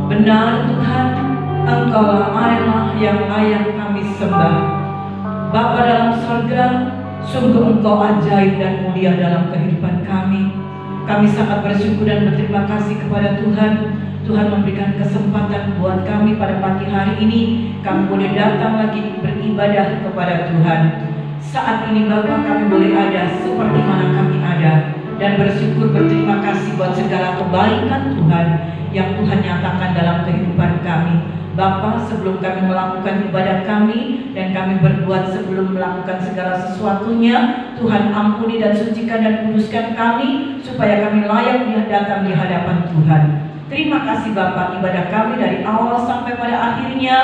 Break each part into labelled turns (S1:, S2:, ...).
S1: Benar Tuhan, Engkaulah Allah yang layak kami sembah. Bapa dalam surga, sungguh Engkau ajaib dan mulia dalam kehidupan kami. Kami sangat bersyukur dan berterima kasih kepada Tuhan. Tuhan memberikan kesempatan buat kami pada pagi hari ini. Kami boleh datang lagi beribadah kepada Tuhan. Saat ini Bapa, kami boleh ada seperti mana kami ada, dan bersyukur berterima kasih buat segala kebaikan Tuhan yang Tuhan nyatakan dalam kehidupan kami. Bapa, sebelum kami melakukan ibadah kami dan kami berbuat sebelum melakukan segala sesuatunya, Tuhan ampuni dan sucikan dan kuduskan kami supaya kami layak datang di hadapan Tuhan. Terima kasih Bapa, ibadah kami dari awal sampai pada akhirnya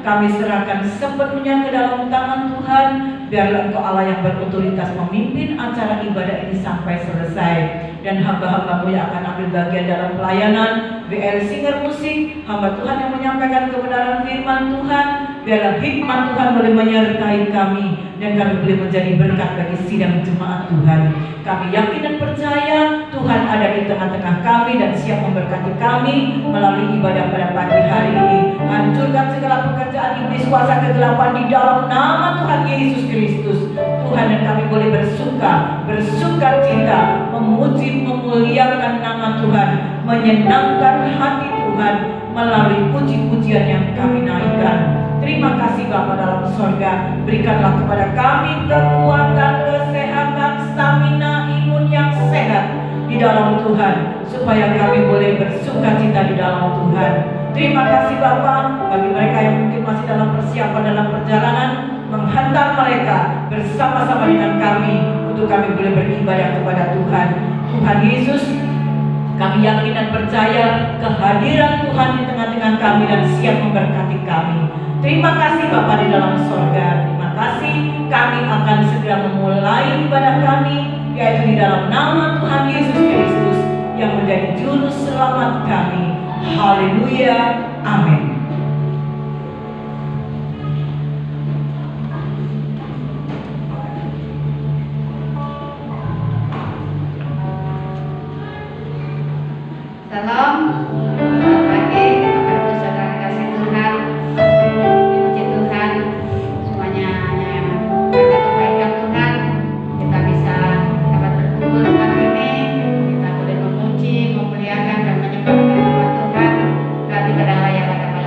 S1: kami serahkan sepenuhnya ke dalam tangan Tuhan. Biarlah Engkau Allah yang berotoritas memimpin acara ibadah ini sampai selesai. Dan hamba-hambamu yang akan ambil bagian dalam pelayanan, WL Singer Musik, hamba Tuhan yang menyampaikan kebenaran firman Tuhan. Biarlah hikmat Tuhan boleh menyertai kami, dan kami boleh menjadi berkat bagi sidang jemaat Tuhan. Kami yakin dan percaya Tuhan ada di tengah-tengah kami dan siap memberkati kami melalui ibadah pada pagi hari ini. Hancurkan segala pekerjaan iblis kuasa kegelapan di dalam nama Tuhan Yesus Kristus. Tuhan, dan kami boleh bersuka cita, memuji, memuliakan nama Tuhan, menyenangkan hati Tuhan melalui puji-pujian yang kami naikkan. Terima kasih Bapa dalam sorga. Berikanlah kepada kami kekuatan, kesehatan, stamina, imun yang sehat di dalam Tuhan, supaya kami boleh bersuka cita di dalam Tuhan. Terima kasih Bapa bagi mereka yang mungkin masih dalam persiapan dalam perjalanan, menghantar mereka bersama-sama dengan kami untuk kami boleh beribadah kepada Tuhan. Tuhan Yesus, kami yakin dan percaya kehadiran Tuhan di tengah-tengah kami dan siap memberkati kami. Terima kasih Bapa di dalam sorga. Terima kasih, kami akan segera memulai ibadah kami, yaitu di dalam nama Tuhan Yesus Kristus yang menjadi juru selamat kami. Haleluya, amin.
S2: Salam, selamat pagi, Bapak Saudara kasih Tuhan, puji Tuhan, semuanya hanya karena kebaikan Tuhan kita bisa dapat berkumpul hari ini. Kita boleh memuji, memuliakan dan menyembah nama Tuhan. Berarti pada layak hadapan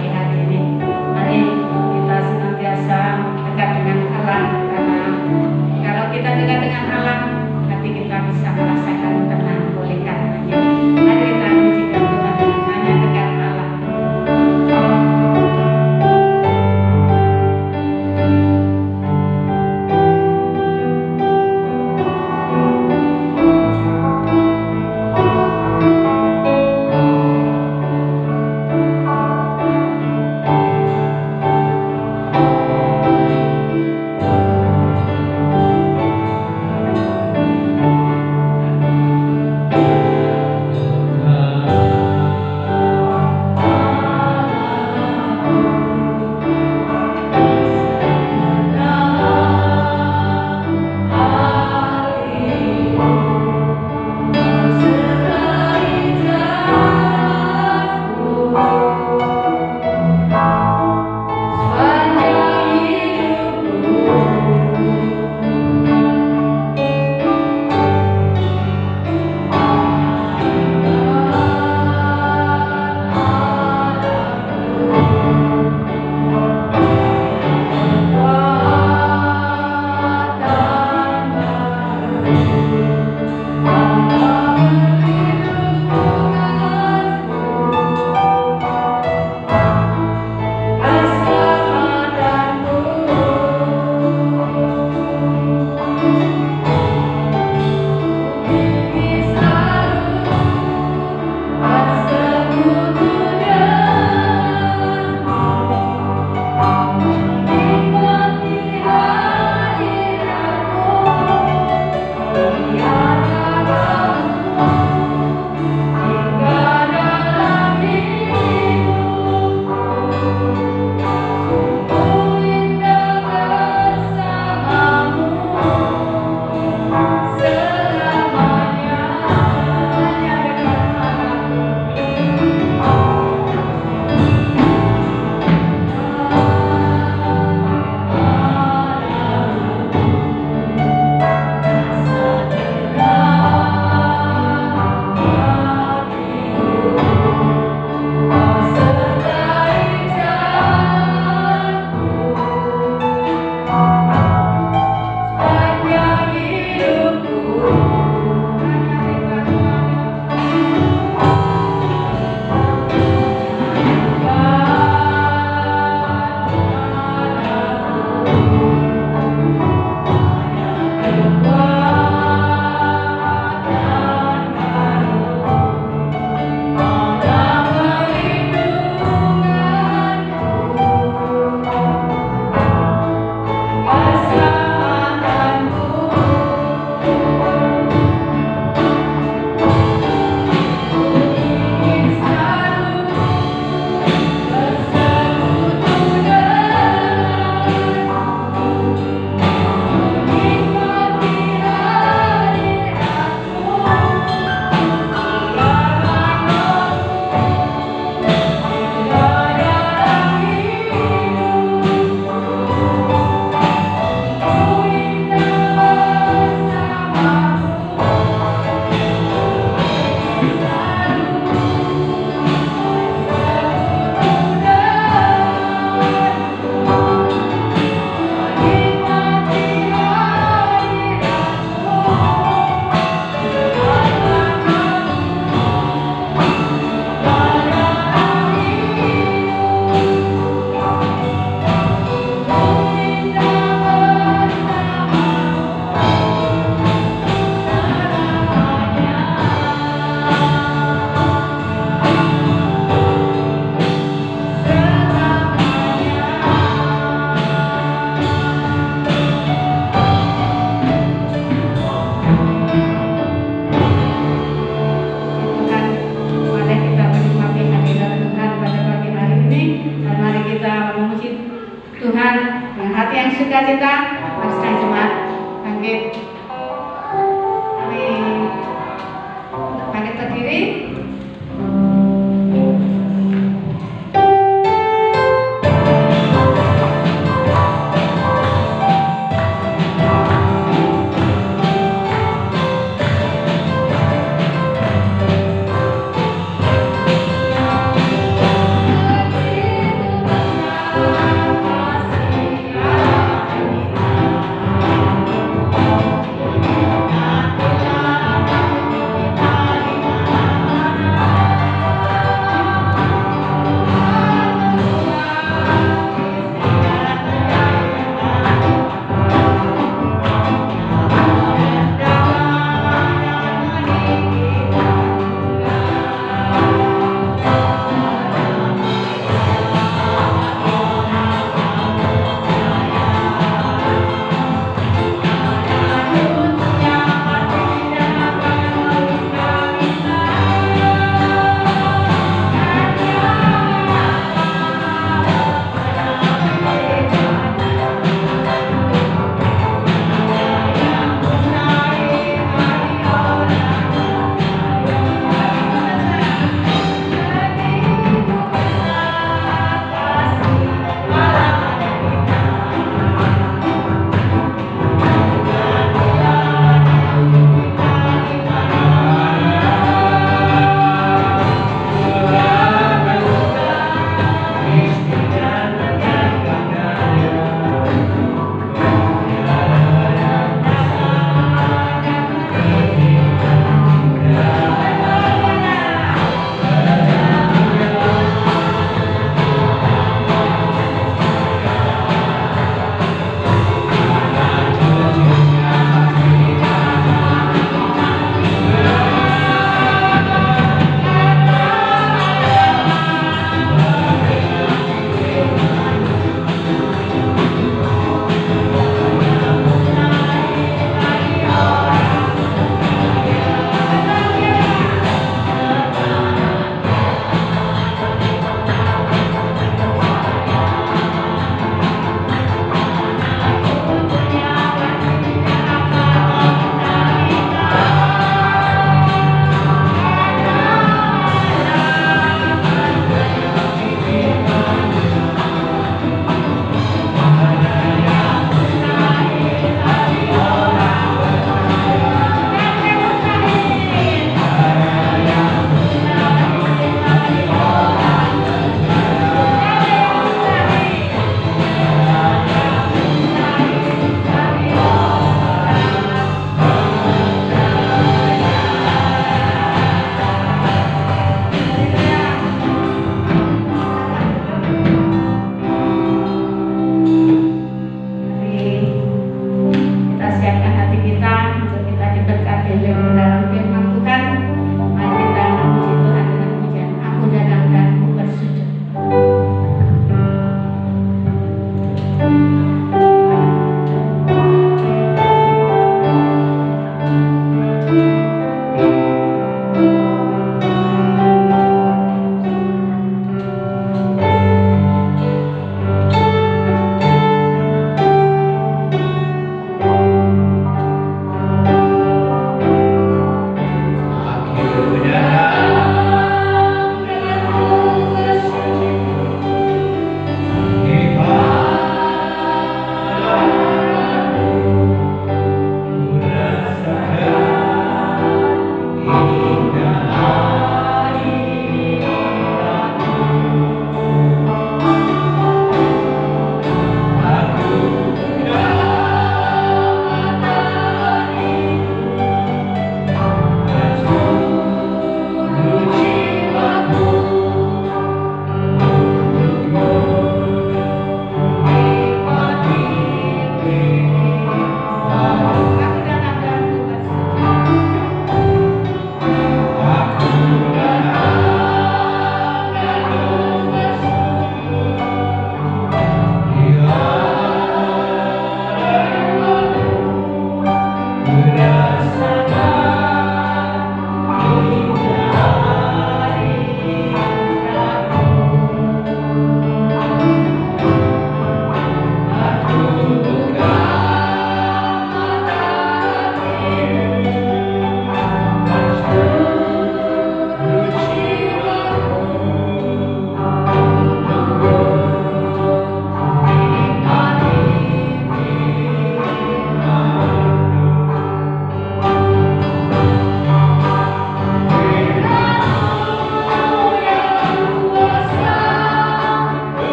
S2: memuji Tuhan dengan hati yang sukacita. Mari sedang jemaat bangkit. Kami untuk bangkit berdiri.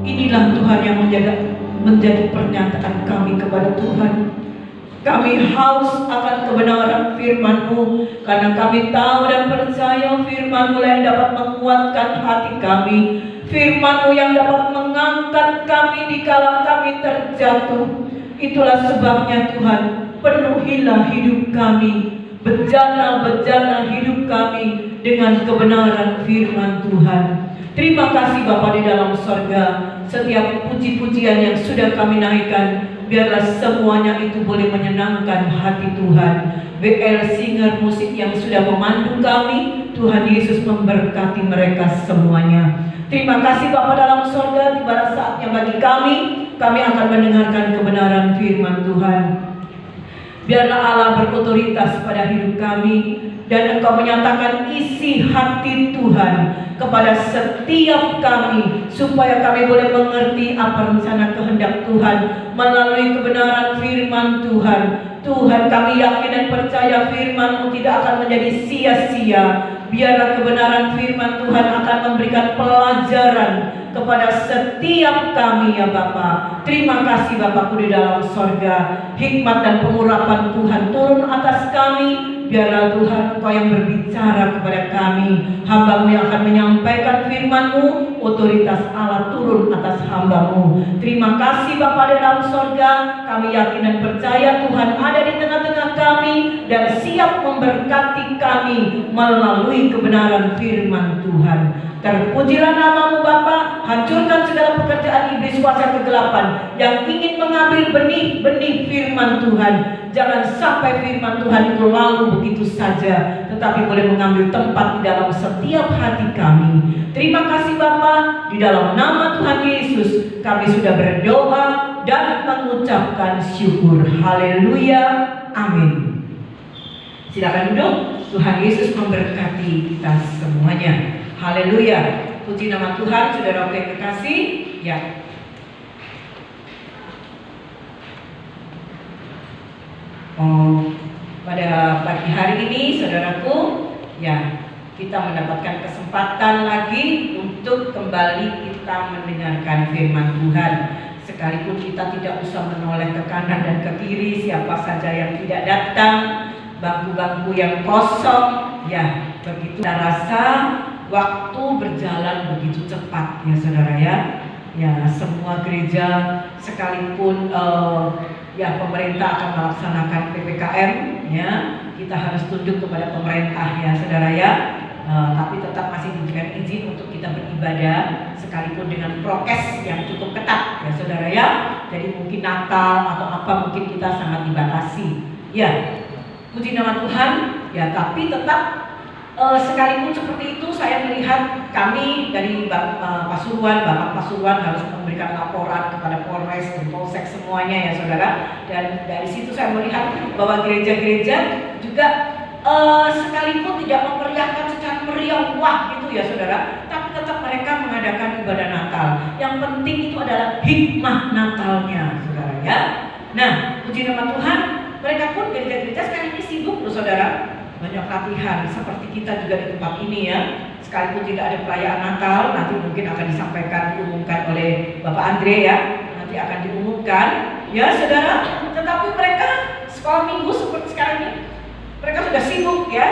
S1: Inilah Tuhan yang menjadi pernyataan kami kepada Tuhan. Kami haus akan kebenaran firman-Mu, karena kami tahu dan percaya firman-Mu yang dapat menguatkan hati kami, firman-Mu yang dapat mengangkat kami dikala kami terjatuh. Itulah sebabnya Tuhan, penuhilah hidup kami, bejana-bejana hidup kami dengan kebenaran firman Tuhan. Terima kasih Bapa di dalam sorga. Setiap puji-pujian yang sudah kami naikkan, biarlah semuanya itu boleh menyenangkan hati Tuhan. WL Singer musik yang sudah memandu kami, Tuhan Yesus memberkati mereka semuanya. Terima kasih Bapa dalam sorga. Tiba saatnya bagi kami akan mendengarkan kebenaran firman Tuhan. Biarlah Allah berotoritas pada hidup kami, dan Engkau menyatakan isi hati Tuhan kepada setiap kami, supaya kami boleh mengerti apa rencana kehendak Tuhan melalui kebenaran firman Tuhan. Tuhan, kami yakin dan percaya firman-Mu tidak akan menjadi sia-sia. Biarlah kebenaran firman Tuhan akan memberikan pelajaran kepada setiap kami ya Bapa. Terima kasih Bapakku di dalam sorga. Hikmat dan pengurapan Tuhan turun atas kami, biarlah Tuhan Engkau yang berbicara kepada kami. Hamba-Mu yang akan menyampaikan firman-Mu, otoritas Allah turun atas hamba-Mu. Terima kasih Bapa di dalam sorga, kami yakin dan percaya Tuhan ada di tengah-tengah kami dan siap memberkati kami melalui kebenaran firman Tuhan. Terpujilah nama-Mu Bapa, hancurkan segala pekerjaan iblis kuasa kegelapan yang ingin mengambil benih-benih firman Tuhan. Jangan sampai firman Tuhan itu lalu begitu saja, tetapi boleh mengambil tempat di dalam setiap hati kami. Terima kasih Bapa, di dalam nama Tuhan Yesus kami sudah berdoa dan mengucapkan syukur. Haleluya, amin. Silakan duduk. Tuhan Yesus memberkati kita semuanya. Haleluya, puji nama Tuhan. Saudara yang kekasih, ya. Pada pagi hari ini, saudaraku, ya, kita mendapatkan kesempatan lagi untuk kembali kita mendengarkan firman Tuhan. Sekalipun kita tidak usah menoleh ke kanan dan ke kiri, siapa saja yang tidak datang, bangku-bangku yang kosong, ya, begitu. Kita rasa waktu berjalan begitu cepat, ya saudara ya. Ya, semua gereja sekalipun ya pemerintah akan melaksanakan PPKM, ya kita harus tunduk kepada pemerintah, ya saudara ya. Tapi tetap masih diberikan izin untuk kita beribadah sekalipun dengan prokes yang cukup ketat, ya saudara ya. Jadi mungkin Natal atau apa mungkin kita sangat dibatasi, ya. Puji nama Tuhan, ya. Tapi tetap sekalipun seperti itu, saya melihat kami dari Bapak Pasuruan harus memberikan laporan kepada Polres dan Polsek semuanya, ya saudara. Dan dari situ saya melihat bahwa gereja-gereja juga sekalipun tidak memeriahkan secara meriah wah gitu, ya saudara, tapi tetap mereka mengadakan ibadah Natal. Yang penting itu adalah hikmah Natalnya, saudara ya. Nah, puji nama Tuhan, mereka pun gereja-gereja sekarang ini sibuk loh saudara. Banyak latihan seperti kita juga di tempat ini, ya. Sekalipun tidak ada perayaan Natal, nanti mungkin akan diumumkan oleh Bapak Andre, ya. Nanti akan diumumkan, ya saudara. Tetapi mereka sekolah minggu seperti sekarang ini, mereka sudah sibuk, ya,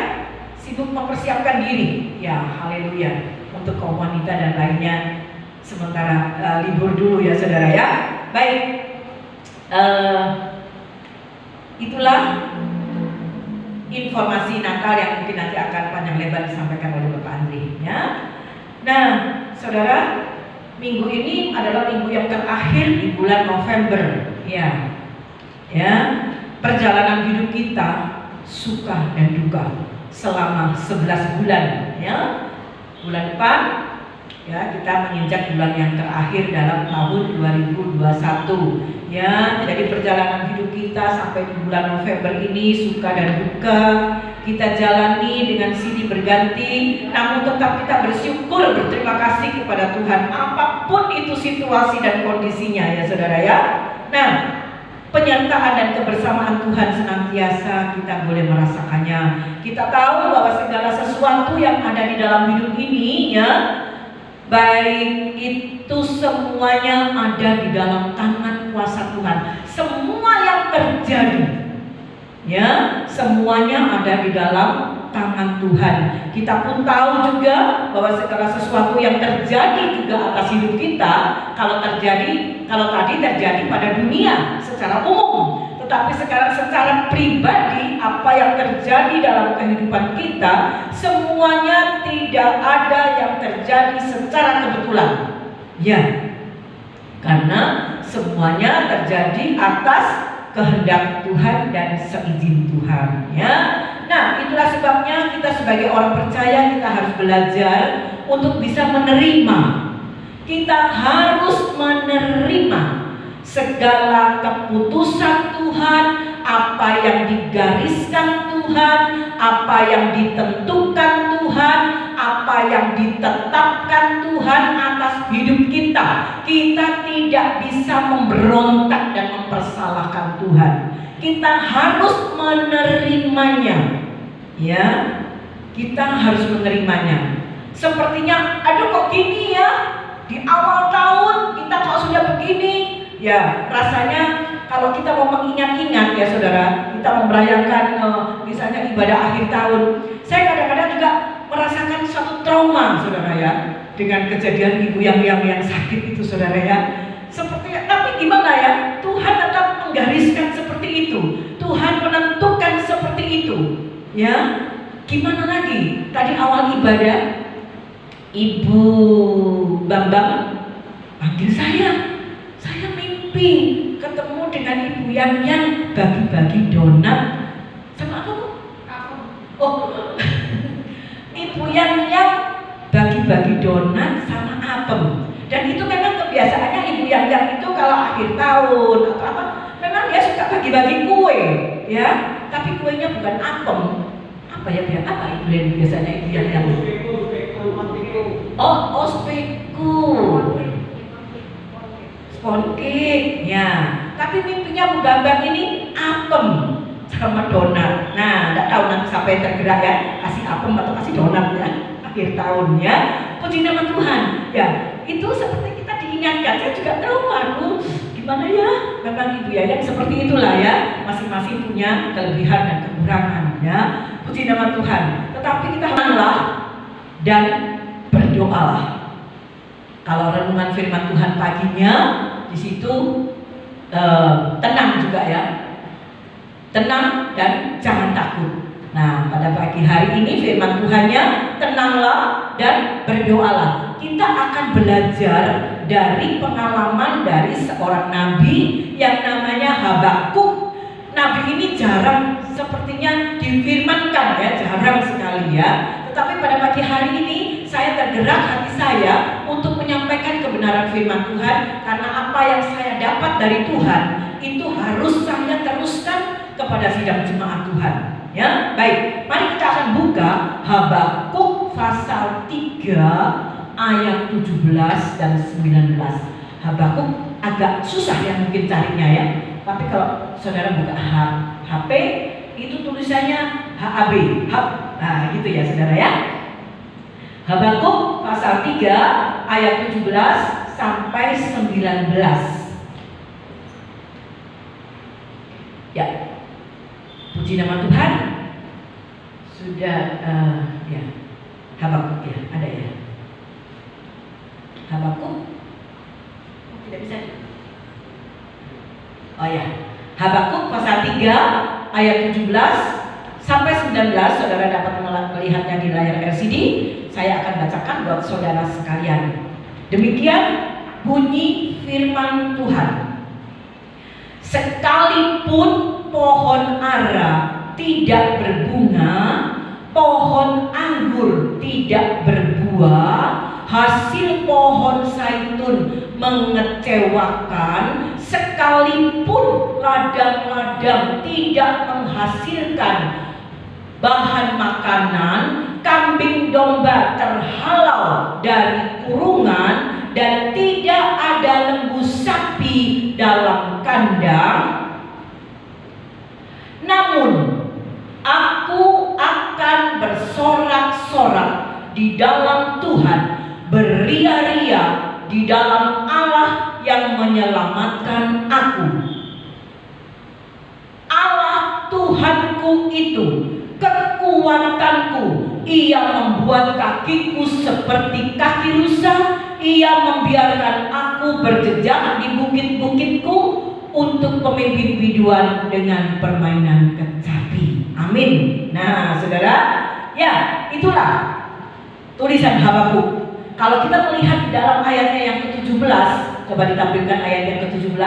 S1: sibuk mempersiapkan diri, ya. Haleluya, untuk kaum wanita dan lainnya sementara libur dulu, ya saudara ya. Baik, itulah informasi Natal yang mungkin nanti akan panjang lebar disampaikan oleh Bapak Andri, ya. Nah, saudara, minggu ini adalah minggu yang terakhir di bulan November, ya. Ya, perjalanan hidup kita suka dan duka selama 11 bulan, ya. Bulan depan, ya, kita menginjak bulan yang terakhir dalam tahun 2021. Ya, jadi perjalanan hidup kita sampai di bulan November ini suka dan duka kita jalani dengan silih berganti, namun tetap kita bersyukur, berterima kasih kepada Tuhan apapun itu situasi dan kondisinya, ya saudara ya. Nah, penyertaan dan kebersamaan Tuhan senantiasa kita boleh merasakannya. Kita tahu bahwa segala sesuatu yang ada di dalam hidup ini, ya, baik itu semuanya ada di dalam tangan kuasa Tuhan. Semua yang terjadi, ya, semuanya ada di dalam tangan Tuhan. Kita pun tahu juga bahwa segala sesuatu yang terjadi juga atas hidup kita, kalau tadi terjadi pada dunia secara umum, tetapi sekarang secara pribadi apa yang terjadi dalam kehidupan kita, semuanya tidak ada yang terjadi secara kebetulan, ya, karena semuanya terjadi atas kehendak Tuhan dan seizin Tuhan, ya. Nah, itulah sebabnya kita sebagai orang percaya kita harus belajar untuk bisa menerima. Kita harus menerima segala keputusan Tuhan, apa yang digariskan Tuhan, apa yang ditentukan Tuhan, apa yang ditetapkan Tuhan atas hidup kita. Kita tidak bisa memberontak dan mempersalahkan Tuhan. Kita harus menerimanya, ya. Kita harus menerimanya. Sepertinya, aduh kok gini ya, di awal tahun kita kok sudah begini. Ya, rasanya kalau kita mau mengingat-ingat, ya saudara, kita mau merayakan misalnya ibadah akhir tahun, saya kadang-kadang juga merasakan suatu trauma, saudara ya, dengan kejadian ibu yang sakit itu, saudara ya. Tapi gimana ya? Tuhan tetap menggariskan seperti itu. Tuhan menentukan seperti itu. Ya, gimana lagi? Tadi awal ibadah, Ibu Bambang panggil saya mimpi ketemu dengan Ibu yang bagi-bagi donat sama apa, Bu? Oh, Ibu yang bagi-bagi donat sama apem. Dan itu memang kebiasaannya Ibu yang itu kalau akhir tahun atau apa, memang dia suka bagi-bagi kue, ya. Tapi kuenya bukan apem. Apa ya, biar apa Ibu yang biasanya Ibu yang oh, speku, spongkik, ya. Tapi mimpinya Bu Bambang ini apem sama donat. Nah, tidak tahu nanti siapa yang tergerak ya, kasih apem atau kasih donat ya akhir tahun ya. Puji nama Tuhan. Ya, itu seperti kita diingatkan. Saya juga trauma, Bu. Gimana ya? Memang Ibu yang seperti itulah ya. Masing-masing punya kelebihan dan kekurangan ya. Puji nama Tuhan. Tetapi kita tenanglah dan berdoalah. Kalau renungan firman Tuhan paginya di situ tenang juga ya. Tenang dan jangan takut. Nah, pada pagi hari ini firman Tuhannya tenanglah dan berdoalah. Kita akan belajar dari pengalaman dari seorang nabi yang namanya Habakuk. Nabi ini jarang sepertinya difirmankan ya, jarang sekali ya. Tetapi pada pagi hari ini saya tergerak hati saya untuk menyampaikan kebenaran firman Tuhan, karena apa yang saya dapat dari Tuhan itu harus saya teruskan kepada sidang jemaat Tuhan. Ya, baik. Mari kita akan buka Habakuk pasal 3 ayat 17 dan 19. Habakuk agak susah ya mungkin carinya ya. Tapi kalau saudara buka HP itu tulisannya HAB. Nah, gitu ya saudara ya. Habakuk pasal 3 ayat 17 sampai 19. Ya. Puji nama Tuhan. Sudah ya. Habakuk ya, ada ya. Habakuk tidak bisa. Oh ya. Habakuk pasal 3 ayat 17 sampai 19. Saudara dapat melihatnya di layar LCD. Saya akan bacakan buat saudara sekalian. Demikian bunyi firman Tuhan. Sekalipun pohon ara tidak berbunga, pohon anggur tidak berbuah, hasil pohon zaitun mengecewakan, sekalipun ladang-ladang tidak menghasilkan bahan makanan, kambing domba terhalau dari kurungan, dan tidak ada lembu sapi dalam kandang, namun aku akan bersorak-sorak di dalam Tuhan, beria-ria di dalam Allah yang menyelamatkan aku. Allah Tuhanku itu kekuatanku. Ia membuat kakiku seperti kaki rusa. Ia membiarkan aku berjejak di bukit-bukitku untuk pemimpin biduan dengan permainan kecapi. Amin. Nah, saudara, ya itulah tulisan Habakuk. Kalau kita melihat di dalam ayatnya yang ke-17, coba ditampilkan ayat yang ke-17.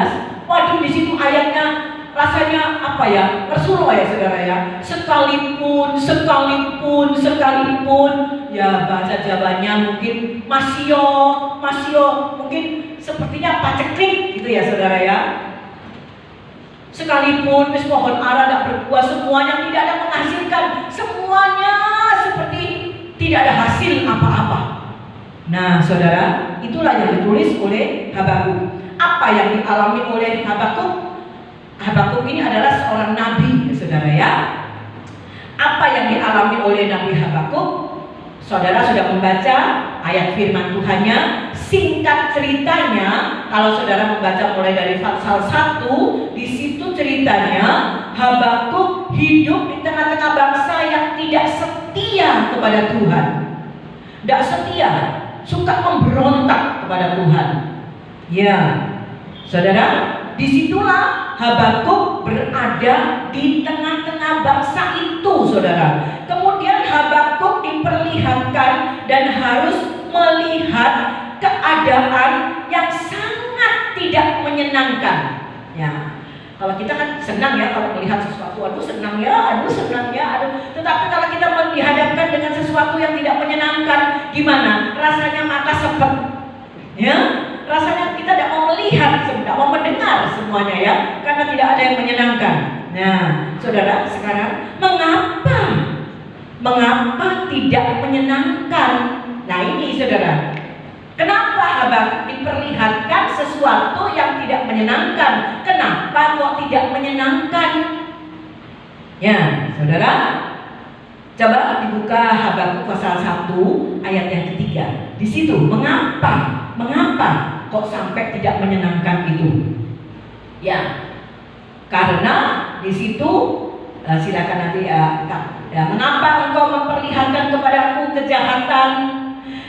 S1: Waduh, di situ ayatnya rasanya apa ya? Tersuruh ya saudara ya. Sekalipun ya, bahasa Jawanya mungkin masio, mungkin sepertinya paceklik gitu ya saudara ya. Sekalipun pohon ara tidak berbuah, semuanya tidak ada menghasilkan, semuanya seperti tidak ada hasil apa-apa. Nah saudara, itulah yang ditulis oleh Habakuk. Apa yang dialami oleh Habakuk? Habakuk ini adalah seorang nabi, saudara ya. Apa yang dialami oleh Nabi Habakuk? Saudara sudah membaca ayat firman Tuhannya. Singkat ceritanya, kalau saudara membaca mulai dari pasal 1, di situ ceritanya Habakuk hidup di tengah-tengah bangsa setia kepada Tuhan, tidak setia, suka memberontak kepada Tuhan. Ya, saudara, disitulah Habakuk berada di tengah-tengah bangsa itu, saudara. Kemudian Habakuk diperlihatkan dan harus melihat keadaan yang sangat tidak menyenangkan. Ya, kalau kita kan senang ya kalau melihat sesuatu, aduh senang ya, aduh senang ya, aduh. Tetapi kalau kita dihadapkan dengan sesuatu yang tidak menyenangkan, gimana? Rasanya mata sepet, ya. Rasanya kita tidak mau melihat, tidak mau mendengar semuanya ya, karena tidak ada yang menyenangkan. Nah, saudara, sekarang mengapa tidak menyenangkan? Nah ini saudara, kenapa Habakuk diperlihatkan sesuatu yang tidak menyenangkan? Kenapa kok tidak menyenangkan? Ya, saudara, coba dibuka Habakuk pasal 1 ayat yang ketiga. Di situ mengapa kok sampai tidak menyenangkan itu? Ya, karena di situ silakan nanti mengapa engkau memperlihatkan kepadaku kejahatan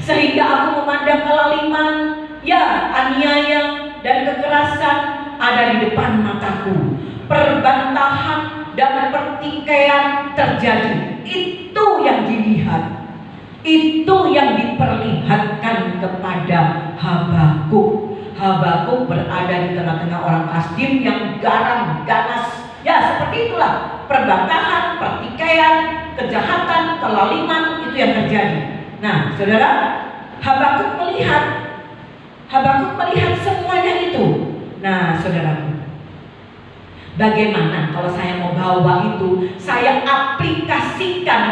S1: sehingga aku memandang kelaliman, ya aniaya dan kekerasan ada di depan mataku, perbantahan dan pertikaian terjadi. Itu yang dilihat, itu yang diperlihatkan kepada Habakuk. Habakuk berada di tengah-tengah orang Kasdim yang garang, ganas. Ya seperti itulah, perbantahan, pertikaian, kejahatan, kelaliman, itu yang terjadi. Nah saudara, Habakuk melihat semuanya itu. Nah saudara, bagaimana kalau saya mau bawa itu, saya aplikasikan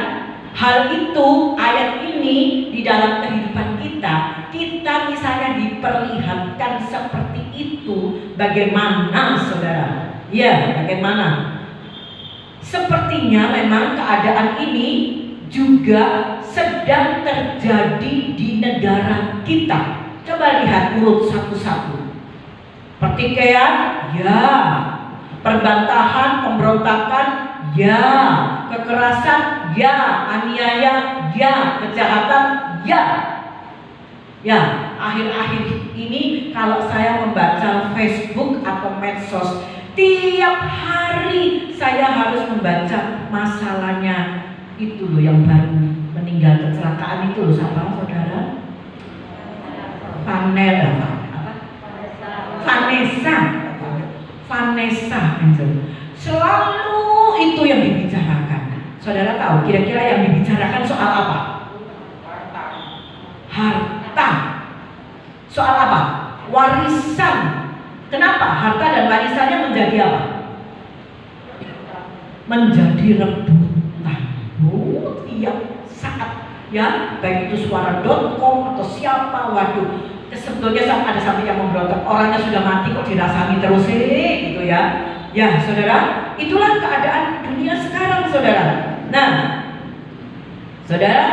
S1: hal itu, ayat ini di dalam kehidupan kita. Kita misalnya diperlihatkan seperti itu, bagaimana saudara? Ya, bagaimana? Sepertinya memang keadaan ini juga sedang terjadi di negara kita. Coba lihat urut satu-satu. Pertikaian, ya. Perbantahan, pemberontakan, ya. Kekerasan, ya. Aniaya, ya. Kejahatan, ya. Ya, akhir-akhir ini kalau saya membaca Facebook atau medsos, tiap hari saya harus membaca masalahnya itu loh yang baru meninggal kecelakaan itu loh, siapa saudara? Vanessa itu. Selalu itu yang dibicarakan. Saudara tahu kira-kira yang dibicarakan soal apa? Harta. Soal apa? Warisan. Kenapa? Harta dan warisannya menjadi apa? Menjadi rebutan. Tiap saat ya, baik itu suara.com atau siapa, waduh, sebetulnya ada sampai yang memberontak, orangnya sudah mati kok dirasani terus gitu ya. Ya saudara, itulah keadaan dunia sekarang saudara. Nah saudara,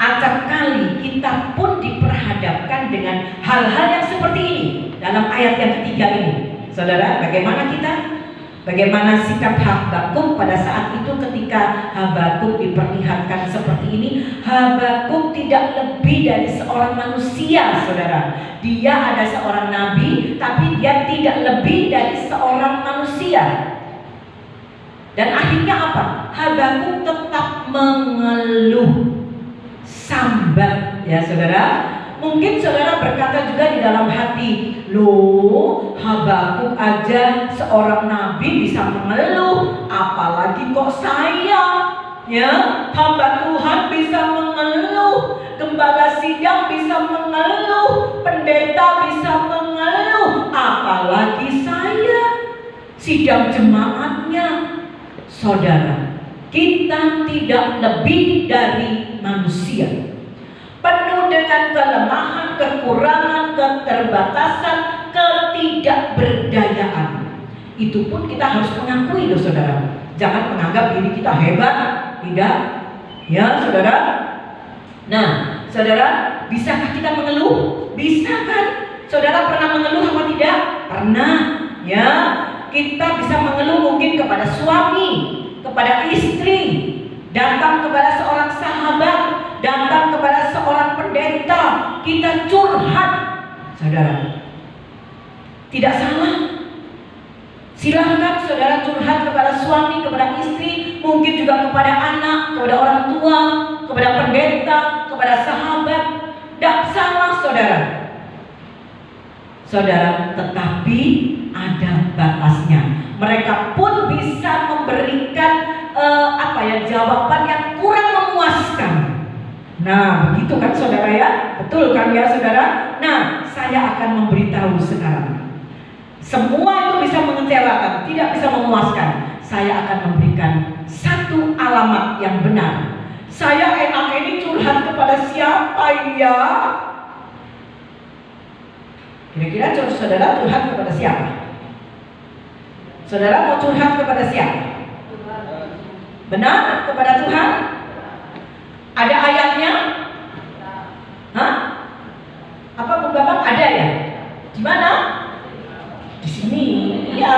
S1: acap kali kita pun diperhadapkan dengan hal-hal yang seperti ini dalam ayat yang ketiga ini. Saudara, bagaimana kita? Bagaimana sikap Habakuk pada saat itu ketika Habakuk diperlihatkan seperti ini? Habakuk tidak lebih dari seorang manusia, saudara. Dia ada seorang nabi, tapi dia tidak lebih dari seorang manusia. Dan akhirnya apa? Habakuk tetap mengeluh, sambat, ya saudara. Mungkin saudara berkata juga di dalam hati, loh, Habakuk aja seorang nabi bisa mengeluh, apalagi kok saya, ya, hamba Tuhan bisa mengeluh, gembala sidang bisa mengeluh, pendeta bisa mengeluh, apalagi saya, sidang jemaatnya. Saudara, kita tidak lebih dari manusia, penuh dengan kelemahan, kekurangan, keterbatasan, ketidakberdayaan. Itu pun kita harus mengakui loh saudara. Jangan menganggap diri kita hebat, tidak. Ya saudara. Nah saudara, bisakah kita mengeluh? Bisa kan? Saudara pernah mengeluh apa tidak? Pernah. Ya, kita bisa mengeluh mungkin kepada suami, kepada istri, datang kepada seorang sahabat, datang kepada seorang pendeta, kita curhat, saudara. Tidak salah. Silahkan saudara curhat kepada suami, kepada istri, mungkin juga kepada anak, kepada orang tua, kepada pendeta, kepada sahabat. Tidak salah saudara. Saudara, tetapi ada batasnya. Mereka pun bisa memberikan jawaban yang kurang memuaskan. Nah, begitu kan saudara ya? Betul kan ya saudara? Nah, saya akan memberitahu sekarang. Semua itu bisa mengecewakan, tidak bisa memuaskan. Saya akan memberikan satu alamat yang benar. Saya enak ini curhat kepada siapa ya? Kira-kira saudara curhat kepada siapa? Saudara mau curhat kepada siapa? Benar, kepada Tuhan? Ada ayatnya? Hah? Apa Bu Bambang? Ada ya? Di mana? Di sini. Iya,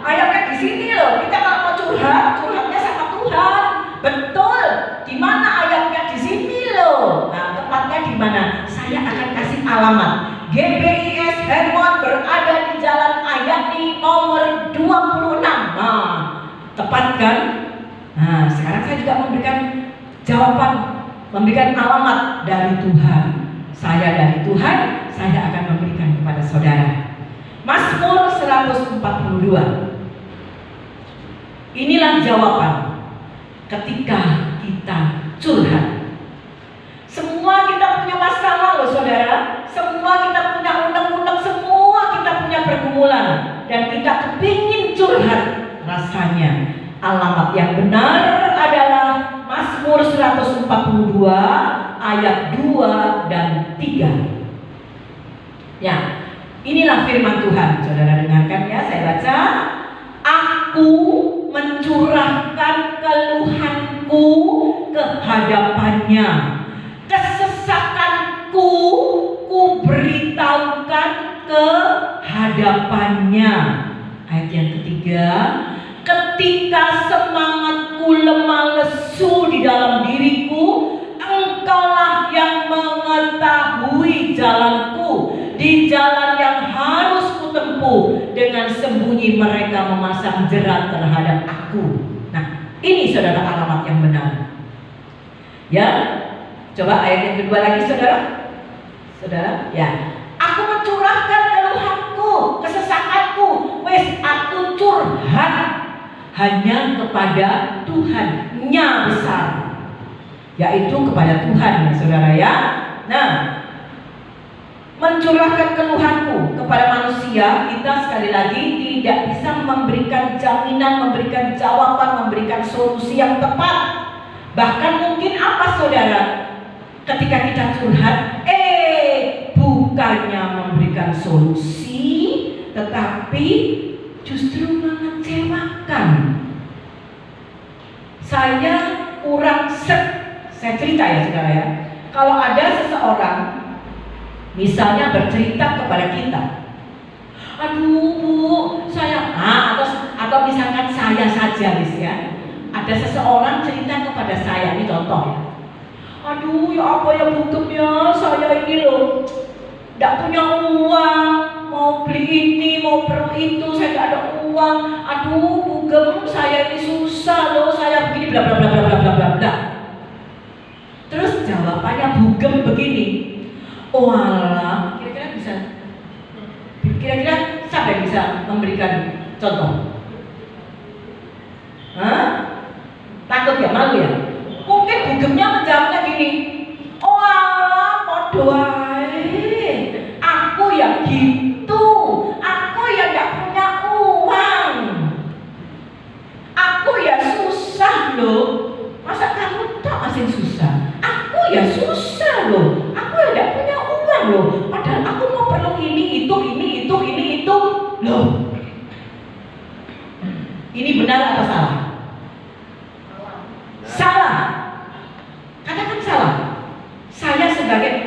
S1: ayatnya di sini loh. Kita kalau mau curhat, curhatnya sama Tuhan. Betul. Di mana ayatnya? Di sini loh. Nah, tepatnya di mana? Saya akan kasih alamat. GBIS Hermon berada di Jalan Ayani nomor 26. Nah, tepat kan? Nah, sekarang saya juga memberikan jawaban, memberikan alamat dari Tuhan. Saya dari Tuhan, saya akan memberikan kepada saudara. Mazmur 142. Inilah jawaban ketika kita curhat. Semua kita punya masalah loh saudara. Semua kita punya unek-unek, semua kita punya pergumulan. Dan kita kepingin curhat. Rasanya alamat yang benar adalah Mazmur 142 ayat 2 dan 3. Ya, inilah firman Tuhan. Saudara dengarkan ya, saya baca. Aku mencurahkan keluhanku ke hadapannya. Kesesakanku ku beritahukan ke hadapannya. Ayat yang ketiga. Ketika semangatku lemah lesu di dalam diriku, Engkaulah yang mengetahui jalanku. Di jalan yang harus kutempuh, dengan sembunyi mereka memasang jerat terhadap aku. Nah, ini saudara alamat yang benar. Ya, coba ayat yang kedua lagi saudara. Saudara, ya. Aku mencurahkan keluhanku, kesesakanku. Wes, aku curhat hanya kepada Tuhan-nya besar, yaitu kepada Tuhan ya saudara ya. Nah, mencurahkan keluhanku kepada manusia, kita sekali lagi tidak bisa memberikan jaminan, memberikan jawaban, memberikan solusi yang tepat. Bahkan mungkin apa saudara, ketika kita curhat, bukannya memberikan solusi, tetapi justru mengecewakan. Saya kurang saya cerita ya saudara ya. Kalau ada seseorang misalnya bercerita kepada kita, aduh Bu, saya atau misalkan saya saja ya. Ada seseorang cerita kepada saya, ini contoh ya. Aduh ya apa ya bukem ya, saya ini loh tidak punya uang, mau beli ini, mau perlu itu, saya tidak ada uang. Aduh bugem, saya ini susah loh, saya begini bla bla bla bla bla bla bla. Terus jawabannya bugem begini. Oh alah, kira-kira siapa yang bisa memberikan contoh? Hah? Takut ya, malu ya? Mungkin bugemnya menjawabnya gini. Oh alah, podo ae. Aku ya gitu. Aku ya gak punya uang. Aku ya susah loh. Masa kamu tak masih susah? Aku ya susah loh. Aku ya gak punya uang loh. Padahal aku mau perlu ini, itu loh. Ini benar atau salah? Salah. Katakan salah.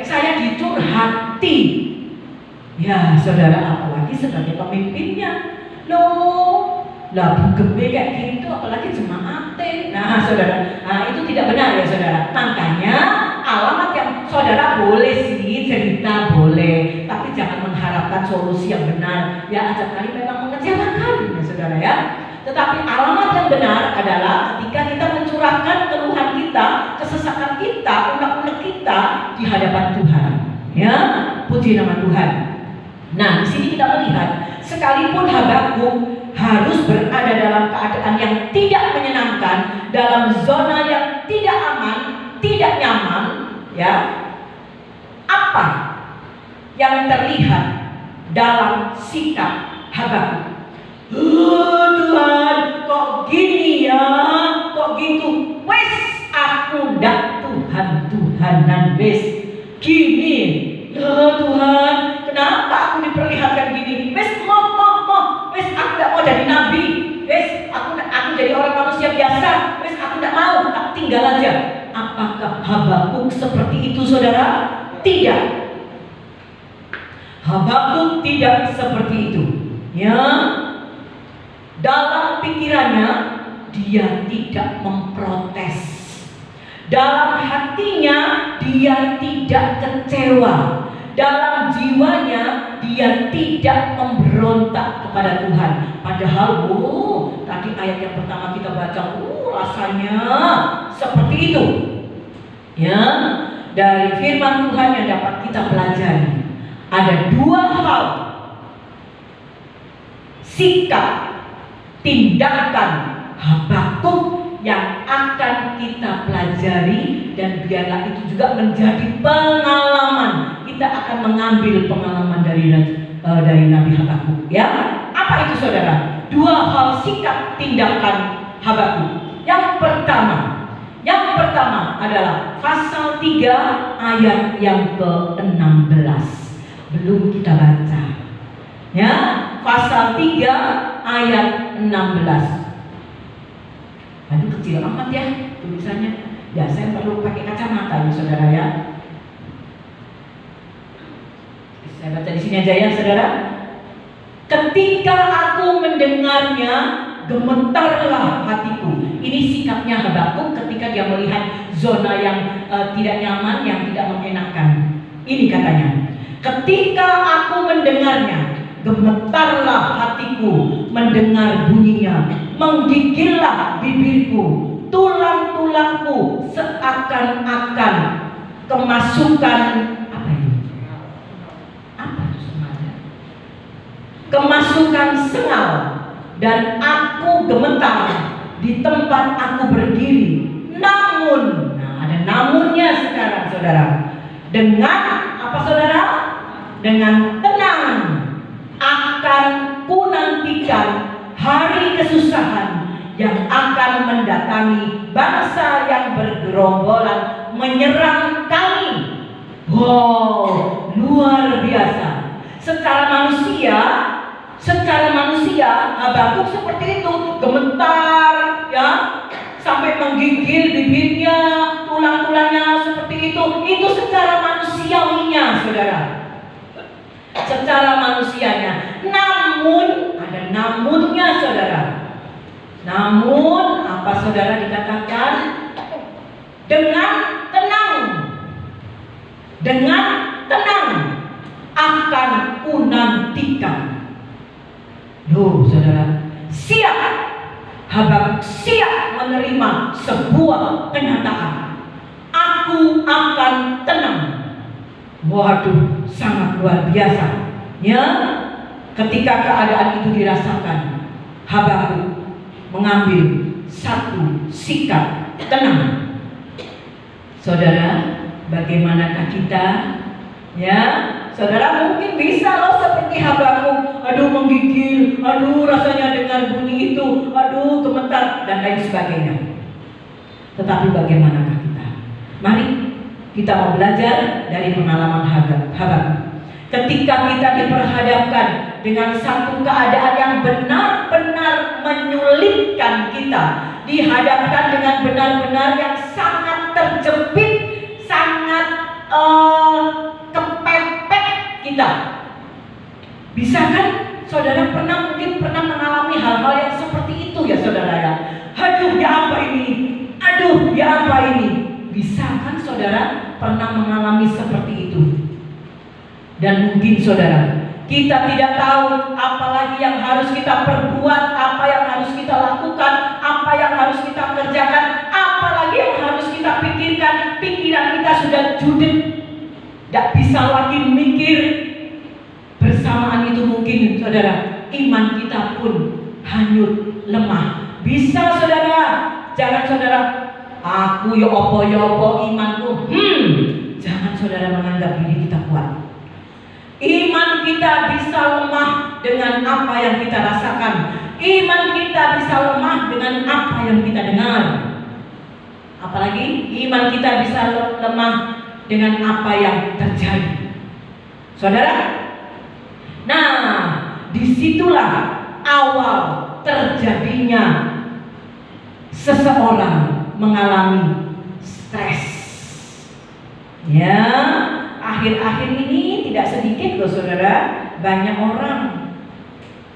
S1: Saya dicurhati. Ya saudara, apalagi sebagai pemimpinnya. Loh, Lah bugeme kayak gitu apalagi jemaat. Nah saudara, itu tidak benar ya saudara. Makanya alamat yang saudara boleh sih cerita boleh, tapi jangan mengharapkan solusi yang benar. Ya acap kali memang mengecewakan ya saudara ya. Tetapi alamat yang benar adalah ketika kita mencurahkan keluhan kita, kesesakan kita, unek-unek kita di hadapan Tuhan. Ya, puji nama Tuhan. Nah, di sini kita melihat sekalipun Habakuk harus berada dalam keadaan yang tidak menyenangkan, dalam zona yang tidak aman, tidak nyaman, ya. Apa yang terlihat dalam sikap Habakuk? Tuhan, kok gini ya? Kok gitu? Wes, aku ndak Tuhanan wes. Gini, ya Tuhan, kenapa aku diperlihatkan gini? Wes, wes aku ndak mau jadi nabi. Wes, aku jadi orang manusia biasa. Wes, aku ndak mau, tak tinggal aja. Apakah Habakuk seperti itu, saudara? Tidak. Habakuk tidak seperti itu. Ya. Dalam pikirannya dia tidak memprotes. Dalam hatinya dia tidak kecewa. Dalam jiwanya dia tidak memberontak kepada Tuhan. Padahal tadi ayat yang pertama kita baca, rasanya seperti itu. Ya, dari firman Tuhan yang dapat kita pelajari ada dua hal sikap tindakan Habakuk yang akan kita pelajari, dan biarlah itu juga menjadi pengalaman. Kita akan mengambil pengalaman dari Nabi Habakuk. Ya, apa itu saudara? Dua hal sikap tindakan Habakuk. Yang pertama adalah pasal 3 ayat yang ke-16. Belum kita baca. Ya, pasal 3 ayat 16. Aduh kecil amat ya tulisannya. Ya saya perlu pakai kacamata ya saudara ya. Saya baca di sini aja ya saudara. Ketika aku mendengarnya, gemetarlah hatiku. Ini sikapnya Habakuk ketika dia melihat zona yang tidak nyaman, yang tidak mengenakan. Ini katanya. Ketika aku mendengarnya, gemetarlah hatiku mendengar bunyinya, menggigillah bibirku, tulang-tulangku seakan-akan kemasukan apa itu? Apa itu sebenarnya? Kemasukan sengal, dan aku gemetar di tempat aku berdiri. Namun, ada namunnya sekarang saudara. Dengan apa saudara? Dengan tenang akan kunantikan hari kesusahan yang akan mendatangi bangsa yang bergerombolan menyerang kami. Wow, luar biasa. Secara manusia Habakuk seperti itu, gemetar ya, sampai menggigil bibirnya, tulang-tulangnya seperti itu. Itu secara manusiawinya saudara. Secara manusianya. Namun ada namunnya saudara. Namun apa saudara dikatakan? Dengan tenang akan kunantikan. Loh saudara, siap. Habakuk siap menerima sebuah kenyataan. Aku akan tenang. Waduh, sangat luar biasa. Ya, ketika keadaan itu dirasakan, Habakuk mengambil satu sikap tenang. Saudara, bagaimanakah kita? Ya, saudara mungkin bisa loh seperti Habakuk, aduh menggigil, aduh rasanya dengar bunyi itu, aduh gemetar dan lain sebagainya. Tetapi bagaimanakah kita? Mari kita mau belajar dari pengalaman Habakuk. Ketika kita diperhadapkan dengan satu keadaan yang benar-benar menyulitkan kita, dihadapkan dengan benar-benar yang sangat terjepit, sangat kepepet kita. Bisa kan saudara mungkin pernah mengalami hal-hal yang seperti pernah mengalami seperti itu. Dan mungkin saudara, kita tidak tahu apalagi yang harus kita perbuat, apa yang harus kita lakukan, apa yang harus kita kerjakan, apalagi yang harus kita pikirkan. Pikiran kita sudah judek, tidak bisa lagi mikir. Bersamaan itu mungkin saudara, iman kita pun hanyut, lemah. Bisa saudara, jangan saudara, aku ya opo imanku. Jangan saudara menganggap diri kita kuat. Iman kita bisa lemah dengan apa yang kita rasakan. Iman kita bisa lemah dengan apa yang kita dengar. Apalagi iman kita bisa lemah dengan apa yang terjadi. Saudara, nah disitulah awal terjadinya seseorang mengalami stres. Ya, akhir-akhir ini tidak sedikit loh saudara, banyak orang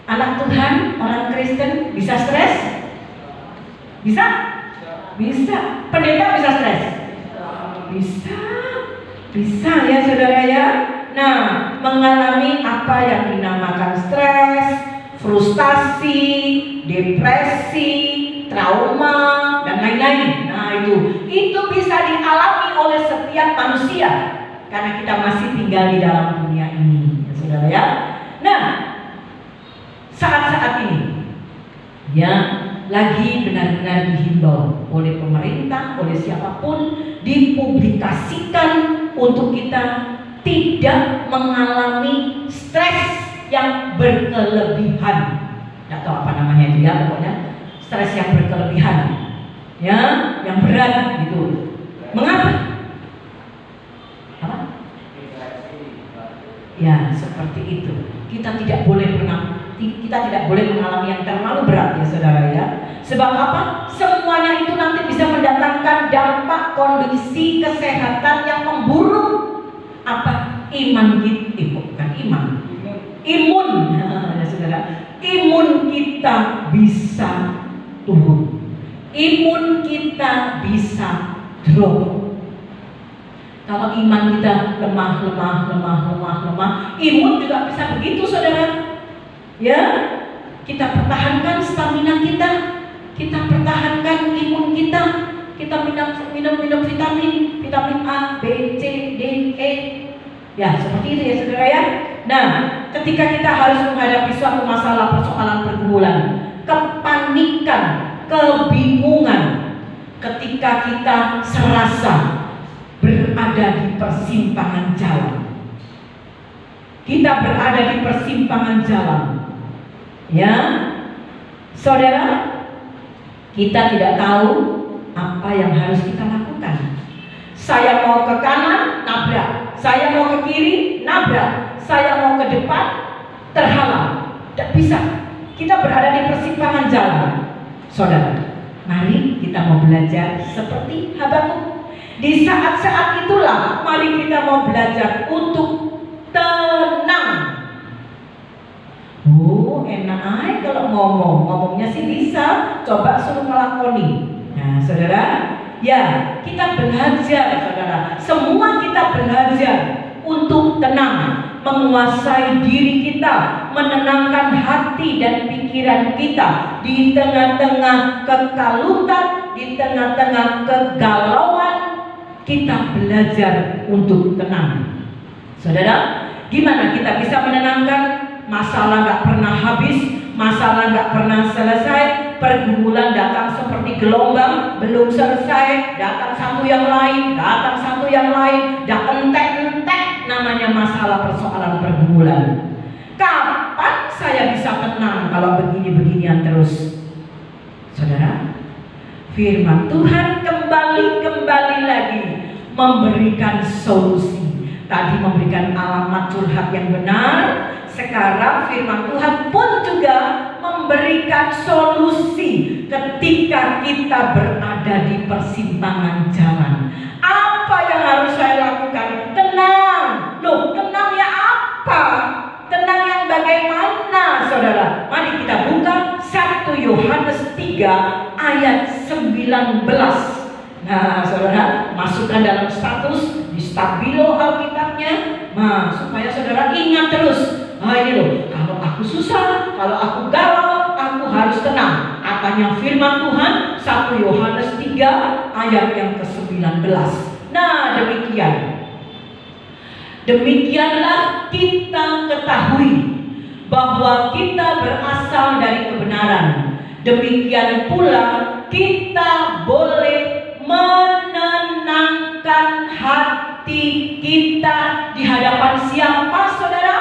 S1: anak Tuhan, orang Kristen bisa stres? Bisa? Bisa. Pendeta bisa stres? Bisa. Bisa ya saudara ya. Nah, mengalami apa yang dinamakan stres, frustasi, depresi, trauma, dan lain-lain. Nah itu bisa dialami oleh setiap manusia karena kita masih tinggal di dalam dunia ini, ya saudara ya. Nah, saat-saat ini ya lagi benar-benar dihimbau oleh pemerintah, oleh siapapun, dipublikasikan untuk kita tidak mengalami stres yang berkelebihan. Tidak tahu apa namanya itu ya, pokoknya stres yang berkelebihan, ya, yang berat gitu. Mengapa? Apa? Ya, seperti itu. Kita tidak boleh mengalami yang terlalu berat ya saudara ya. Sebab apa? Semuanya itu nanti bisa mendatangkan dampak kondisi kesehatan yang memburuk. Apa? Iman kita, bukan iman. Imun, ya saudara. Imun kita bisa turun. Imun kita bisa drop. Kalau iman kita lemah, imun juga bisa begitu saudara. Ya, kita pertahankan stamina kita, kita pertahankan imun kita minum vitamin A, B, C, D, E. Ya, seperti itu ya saudara ya. Nah, ketika kita harus menghadapi suatu masalah, persoalan, pergumulan, kepanikan, kebingungan, ketika kita serasa berada di persimpangan jalan. Kita berada di persimpangan jalan. Ya, saudara, kita tidak tahu apa yang harus kita lakukan. Saya mau ke kanan, nabrak. Saya mau ke kiri, nabrak. Saya mau ke depan, terhalang. Tidak bisa. Kita berada di persimpangan jalan. Saudara, mari kita mau belajar seperti Habakuk. Di saat-saat itulah mari kita mau belajar untuk tenang. Enak aja kalau ngomongnya sih bisa. Coba suruh ngelakoni. Nah saudara, ya kita belajar saudara. Semua kita belajar untuk tenang, menguasai diri kita, menenangkan hati dan pikiran kita di tengah-tengah kekalutan, di tengah-tengah kegalauan. Kita belajar untuk tenang. Saudara, gimana kita bisa menenangkan? Masalah gak pernah habis, masalah gak pernah selesai, pergumulan datang seperti gelombang, belum selesai, datang satu yang lain, datang satu yang lain, dah entek-entek namanya masalah persoalan pergumulan. Kapan saya bisa tenang kalau begini-beginian terus? Saudara, firman Tuhan kembali lagi memberikan solusi. Tadi memberikan alamat curhat yang benar. Sekarang firman Tuhan pun juga memberikan solusi ketika kita berada di persimpangan jalan. Apa yang harus saya lakukan? Tenang. Loh, tenang ya apa? Tenang yang bagaimana, saudara? Mari kita buka 1 Yohanes 3 ayat 19. Nah, saudara, masukkan dalam status di stabilo Alkitabnya, nah, supaya saudara ingat terus. Nah ini loh, kalau aku susah, kalau aku galau, aku harus tenang. Katanya firman Tuhan 1 Yohanes 3 ayat yang ke-19. Nah demikianlah kita ketahui bahwa kita berasal dari kebenaran. Demikian pula kita boleh menenangkan hati kita di hadapan siapa, saudara?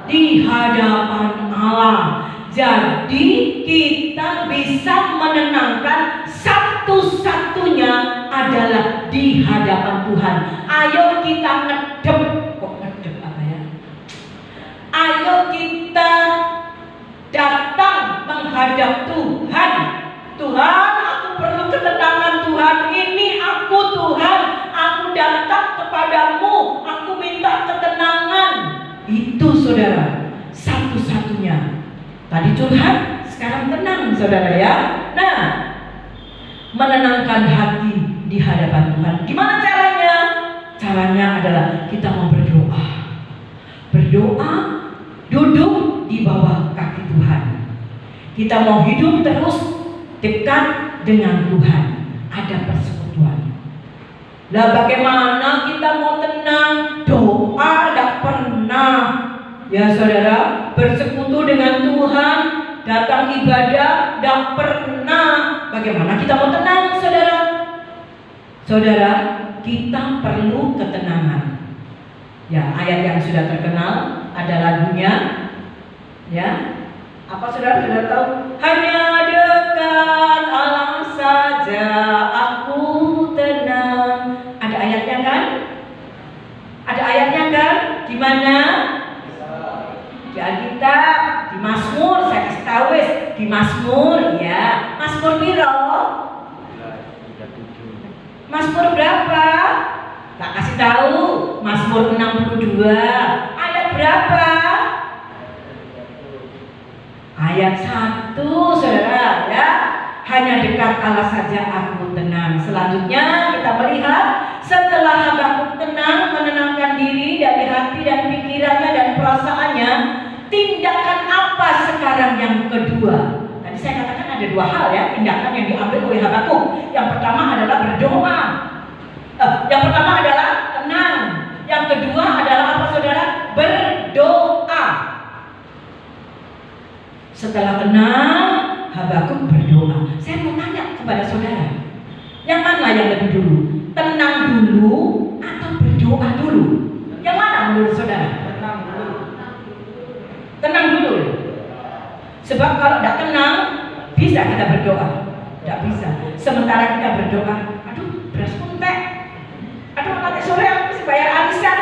S1: Di hadapan Allah. Jadi kita bisa menenangkan satu-satunya adalah di hadapan Tuhan. Ayo kita ngedep. Kok ngedep apa ya? Ayo kita datang menghadap Tuhan. Tuhan, aku perlu ketenangan Tuhan. Ini aku Tuhan. Aku datang kepadamu. Aku minta ketenangan. Itu saudara, satu-satunya. Tadi curhat, sekarang tenang saudara ya. Nah, menenangkan hati di hadapan Tuhan. Gimana caranya? Caranya adalah kita mau berdoa. Berdoa, duduk di bawah kaki Tuhan. Kita mau hidup terus dekat dengan Tuhan. Ada persekutuan. Lah bagaimana kita mau tenang? Doa tidak pernah. Ya saudara, bersekutu dengan Tuhan, datang ibadah tidak pernah. Bagaimana kita mau tenang, saudara? Saudara, kita perlu ketenangan. Ya, ayat yang sudah terkenal ada lagunya. Ya, apa saudara sudah tahu? Hanya dekat Allah saja aku tenang. Ada ayatnya kan? Ada ayatnya kan? Di mana? Di Alkitab, di Mazmur, saya kasih tahu di Mazmur ya. Mazmur piro? Mazmur berapa? Tak kasih tahu. Mazmur 62. Ayat berapa? Ayat 1, saudara ya. Hanya dekat Allah saja aku tenang. Selanjutnya kita melihat setelah Habakuk tenang, menenangkan diri dari hati dan pikirannya dan perasaannya, tindakan apa sekarang yang kedua? Tadi saya katakan ada dua hal ya, tindakan yang diambil oleh Habakuk. Yang pertama adalah berdoa. Yang pertama adalah tenang. Yang kedua adalah apa saudara? Berdoa. Setelah tenang, Habakuk berdoa. Saya mau tanya kepada saudara, yang mana yang lebih dulu? Tenang dulu atau berdoa dulu? Yang mana menurut saudara? Tenang dulu. Tenang dulu. Sebab kalau tidak tenang, bisa kita berdoa? Tidak bisa. Sementara kita berdoa, aduh beras puntek, aduh nanti sore aku bisa bayar arisan,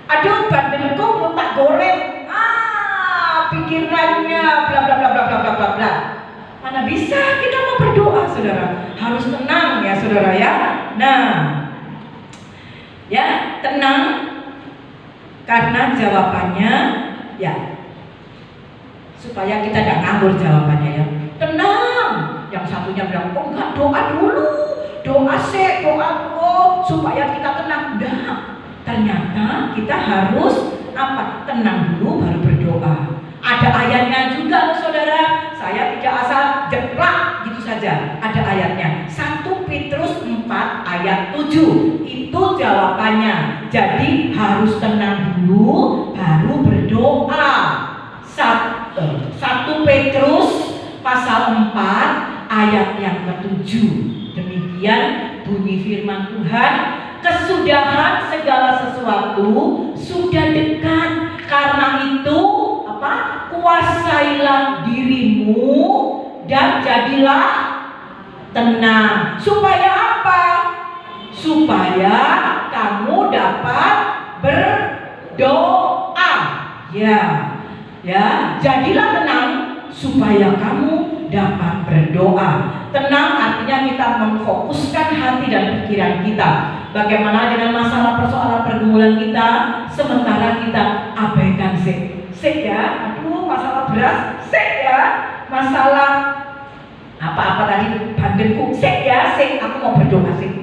S1: aduh bandengku belum tak goreng, pikirannya bla bla bla bla bla bla bla bla. Mana bisa kita mau berdoa, saudara? Harus tenang ya, saudara ya. Nah, ya tenang karena jawabannya ya supaya kita tidak nganggur jawabannya ya. Tenang. Yang satunya bilang, oh enggak, doa dulu, doa supaya kita tenang. Enggak. Ternyata kita harus apa? Tenang dulu baru berdoa. Ada ayatnya juga saudara. Saya tidak asal jeplak gitu saja. Ada ayatnya 1 Petrus 4 ayat 7. Itu jawabannya. Jadi harus tenang dulu baru berdoa. 1 Petrus pasal 4 ayat yang ke-7. Demikian bunyi firman Tuhan. Kesudahan segala sesuatu sudah dekat. Karena itu apa? Kuasailah dirimu dan jadilah tenang. Supaya apa? Supaya kamu dapat berdoa. Ya, jadilah tenang supaya kamu dapat berdoa. Tenang artinya kita memfokuskan hati dan pikiran kita. Bagaimana dengan masalah persoalan pergumulan kita, sementara kita abaikan sik ya, aduh masalah beras sik ya, masalah Apa-apa tadi bandengku, sik ya, sik. Aku mau berdoa sik.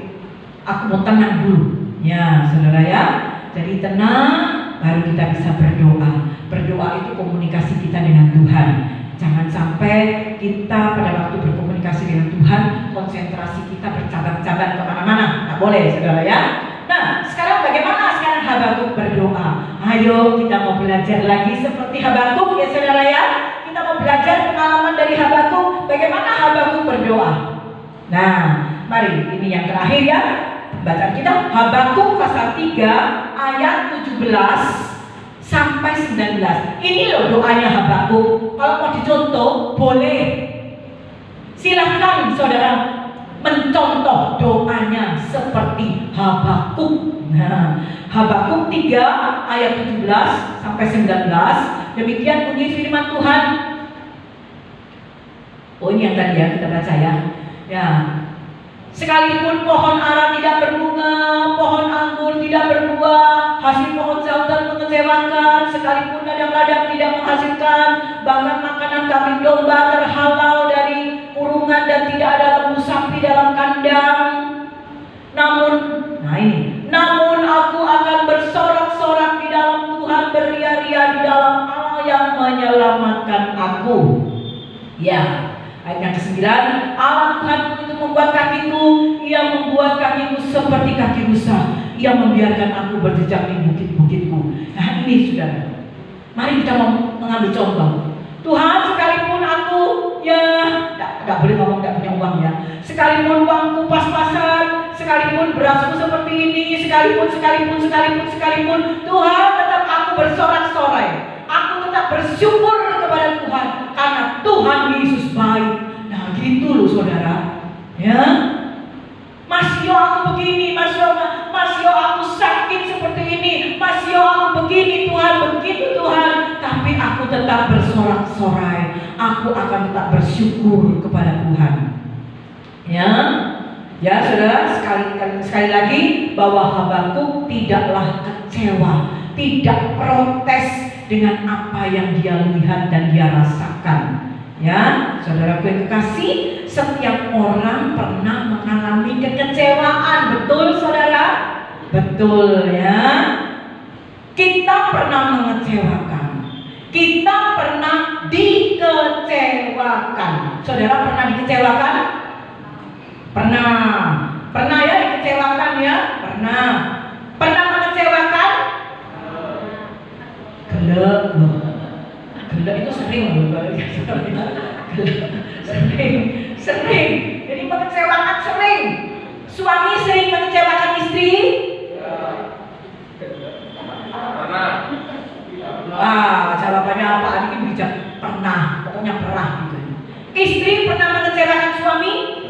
S1: Aku mau tenang dulu. Ya, saudara ya. Jadi tenang, baru kita bisa berdoa. Berdoa itu komunikasi kita dengan Tuhan. Jangan sampai kita pada waktu berkomunikasi dengan Tuhan, konsentrasi kita bercabang-cabang kemana-mana. Nggak boleh, saudara ya. Nah, sekarang bagaimana sekarang Habakuk berdoa? Ayo kita mau belajar lagi seperti Habakuk ya saudara ya. Kita mau belajar pengalaman dari Habakuk. Bagaimana Habakuk berdoa? Nah, mari ini yang terakhir ya. Bacaan kita Habakuk pasal 3 ayat 17 sampai 19. Ini loh doanya Habakuk. Kalau mau dicontoh boleh. Silahkan saudara mencontoh doanya seperti Habakuk. Nah, Habakuk 3 ayat 17 sampai 19. Demikian bunyi firman Tuhan. Oh, ini yang tadi ya kita baca ya. Ya. Sekalipun pohon ara tidak berbunga, pohon anggur tidak berbuah, hasil pohon zautan mengecewakan, sekalipun ladang-ladang tidak menghasilkan, bahkan makanan kambing domba terhalau dari kurungan dan tidak ada lembu sapi dalam kandang. Namun aku akan bersorak-sorak di dalam Tuhan, beria-ria di dalam Allah yang menyelamatkan aku. Ya. Ayat yang ke-9, Allah Tuhanku itu membuat kakiku, Ia membuat kakiku seperti kaki rusa, Ia membiarkan aku berjejak di bukit-bukitku. Nah ini saudara, mari kita mengambil contoh. Tuhan, sekalipun aku ya tidak boleh ngomong tidak punya uang ya, sekalipun uangku pas-pasan, sekalipun berasku seperti ini, sekalipun Tuhan, tetap aku bersorak-sorai. Aku tetap bersyukur kepada Tuhan karena Tuhan Yesus baik. Nah gitu loh saudara. Ya, masih aku begini, masih aku sakit seperti ini, masih aku begini Tuhan, begitu Tuhan. Tapi aku tetap bersorak-sorai. Aku akan tetap bersyukur kepada Tuhan. Ya saudara, sekali lagi bahwa Habakuk tidaklah kecewa, tidak protes dengan apa yang dia lihat dan dia rasakan. Ya, saudaraku yang kekasih, setiap orang pernah mengalami kekecewaan, betul saudara? Betul ya. Kita pernah mengecewakan, kita pernah dikecewakan. Saudara pernah dikecewakan? Pernah ya dikecewakan ya? Pernah mengecewakan? Gelek itu sering sering. Jadi mengecewakan sering. Suami sering mengecewakan istri?
S3: Pernah.
S1: Jawabannya apa? Ini bijak. Pernah, pokoknya pernah gitu. Istri pernah mengecewakan suami?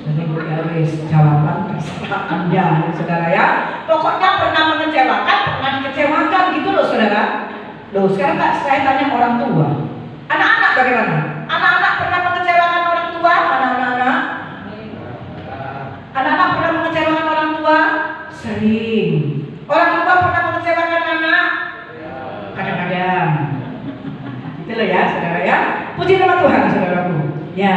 S1: Sering guys, jawaban terserah Anda, saudara ya. Pokoknya pernah mengecewakan, pernah dikecewakan gitu loh saudara. Loh, sekarang saya tanya orang tua. Anak-anak bagaimana? Anak-anak pernah mengecewakan orang tua? Anak-anak? Anak-anak pernah mengecewakan orang tua? Sering. Orang tua pernah mengecewakan anak? Kadang-kadang. Gitu loh ya, saudara ya. Puji nama Tuhan, saudaraku. Ya,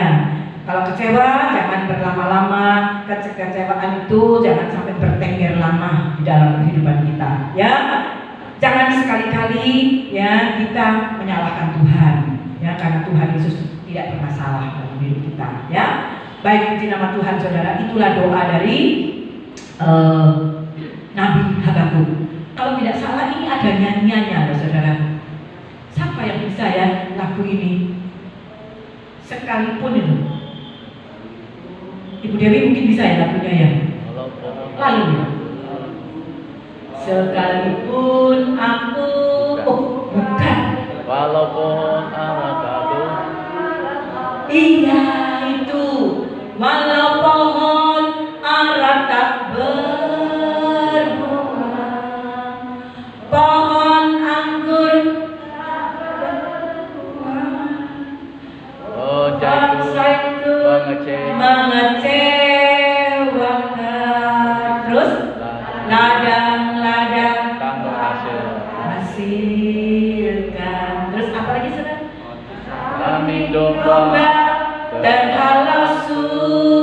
S1: kalau kecewa jangan berlama-lama. Kekecewaan itu jangan sampai bertengger lama di dalam kehidupan kita. Ya. Jangan sekali-kali ya kita menyalahkan Tuhan ya, karena Tuhan Yesus tidak pernah salah dalam hidup kita ya. Baik, puji nama Tuhan saudara. Itulah doa dari Nabi Habakuk. Kalau tidak salah ini ada nyanyiannya loh saudara. Siapa yang bisa ya lagu ini? Sekalipun itu Ibu Dewi mungkin bisa ya lagunya ya. Lalu ya. Sekalipun aku bukan.
S3: Walaupun ara gaduh.
S1: Iya itu. Walau pohon ara tak berbuah, pohon anggur tak berbuah, bangsa itu mengecewakan. Terus ladang-ladang hasilkan. Terus apa lagi saudara?
S3: Kambing domba
S1: terhalau sudah,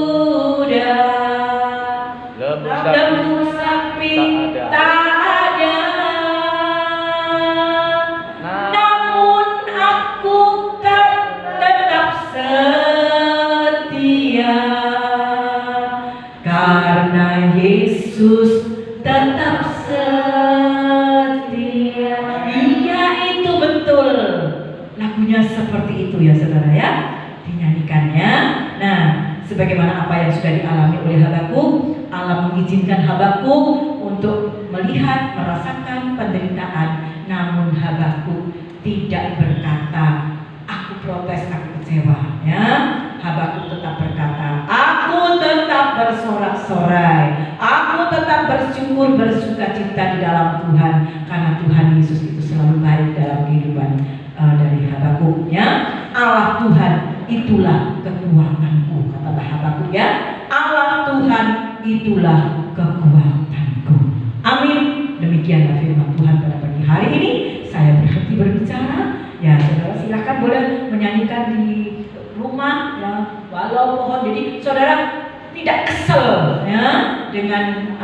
S1: lembu sapi tak ada. Namun aku kan tetap setia, karena Yesus tetap setia. Iya, itu betul. Lagunya seperti itu ya saudara ya, dinyanyikannya. Nah, sebagaimana apa yang sudah dialami oleh Habakuk, Allah mengizinkan Habakuk untuk melihat, merasakan penderitaan. Namun Habakuk tidak berkata, aku protes, aku kecewa. Ya, Habakuk tetap berkata, aku tetap bersorak-sorai, aku tetap bersyukur, bersuka cita di dalam Tuhan, karena Tuhan Yesus itu selalu baik dalam kehidupan dari Habakuk. Ya, Allah Tuhan itulah kekuatanku, kata Habakuk ya. Allah Tuhan itulah kekuatanku. Amin. Demikianlah firman Tuhan pada pagi hari ini. Saya berhenti berbicara. Ya, saudara silakan boleh menyanyikan di rumah ya, walau pohon. Jadi saudara tidak kesel ya dengan